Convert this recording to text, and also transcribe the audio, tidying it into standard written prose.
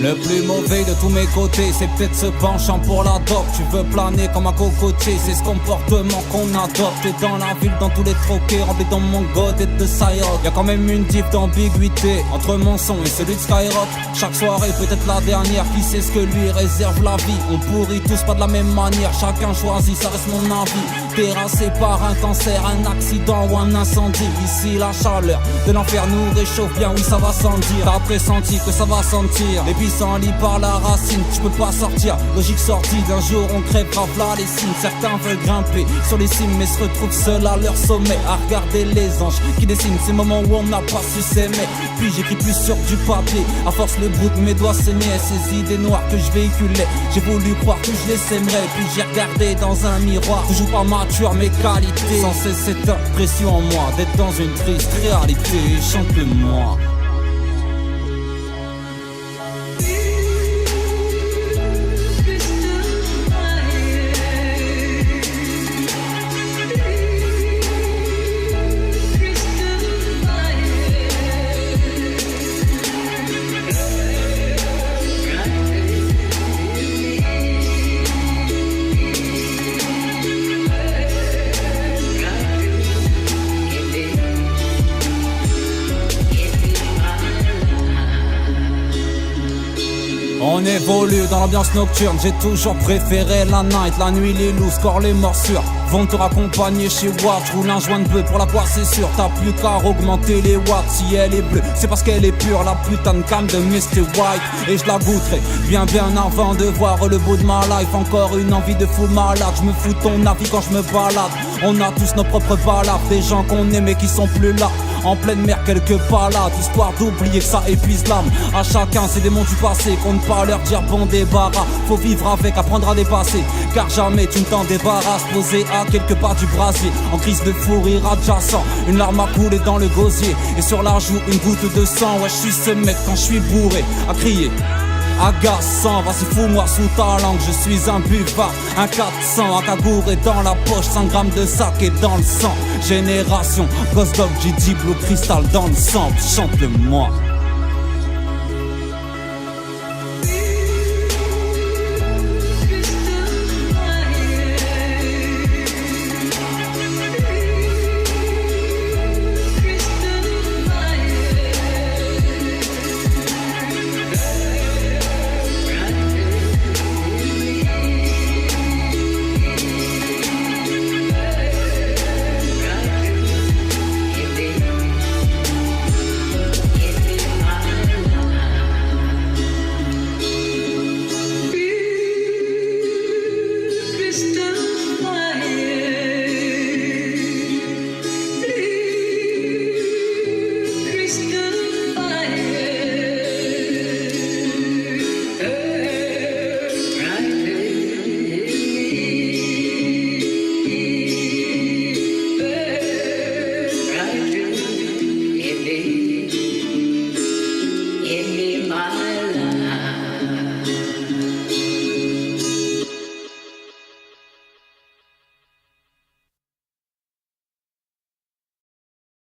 Le plus mauvais de tous mes côtés, c'est peut-être ce penchant pour la dope. Tu veux planer comme un cocotier, c'est ce comportement qu'on adopte. Et dans la ville, dans tous les troquets, remplis dans mon god et de Psyrock. Y'a quand même une diff d'ambiguïté entre mon son et celui de Skyrock. Chaque soirée peut être la dernière, qui sait ce que lui réserve la vie. On pourrit tous pas de la même manière, chacun choisit, ça reste mon avis. Terrassé par un cancer, un accident ou un incendie. Ici la chaleur de l'enfer nous réchauffe bien, oui ça va sans dire. T'as pressenti que ça va sentir les pissenlits par la racine, tu peux pas sortir. Logique sortie d'un jour on crèvera v'là les signes. Certains veulent grimper sur les cimes mais se retrouvent seuls à leur sommet, à regarder les anges qui dessinent ces moments où on n'a pas su s'aimer. Puis j'écris plus sur du papier, à force le bout de mes doigts saignait. Ces idées noires que je véhiculais, j'ai voulu croire que je les sèmerais. Puis j'ai regardé dans un miroir, toujours pas mature mes qualités. Sans cesse cette impression en moi d'être dans une triste réalité. Chante-le-moi. On évolue dans l'ambiance nocturne, j'ai toujours préféré la night. La nuit les loups, score les morsures vont te raccompagner chez Watt. Roule un joint de bœuf pour la boire c'est sûr. T'as plus qu'à augmenter les watts. Si elle est bleue, c'est parce qu'elle est pure. La putain de cam de Mr. White. Et je la goûterai bien avant de voir le bout de ma life. Encore une envie de fou malade. Je me fous de ton avis quand je me balade. On a tous nos propres balades. Des gens qu'on aimait qui sont plus là. En pleine mer quelques palades, histoire d'oublier que ça épuise l'âme. À chacun ses démons du passé, compte pas leur dire bon débarras. Faut vivre avec, apprendre à dépasser, car jamais tu ne t'en débarrasses. Posé à quelques pas du brasier, en crise de fou rire adjacent. Une larme a coulé dans le gosier, et sur la joue une goutte de sang. Ouais je suis ce mec quand je suis bourré, à crier agaçant, vas-y fous-moi sous ta langue, je suis un buvard, un 400 à cagouré dans la poche, 100 grammes de sac et dans le sang. Génération, Ghost Dog, j'ai dit Blue Crystal dans le sang, chante-le-moi.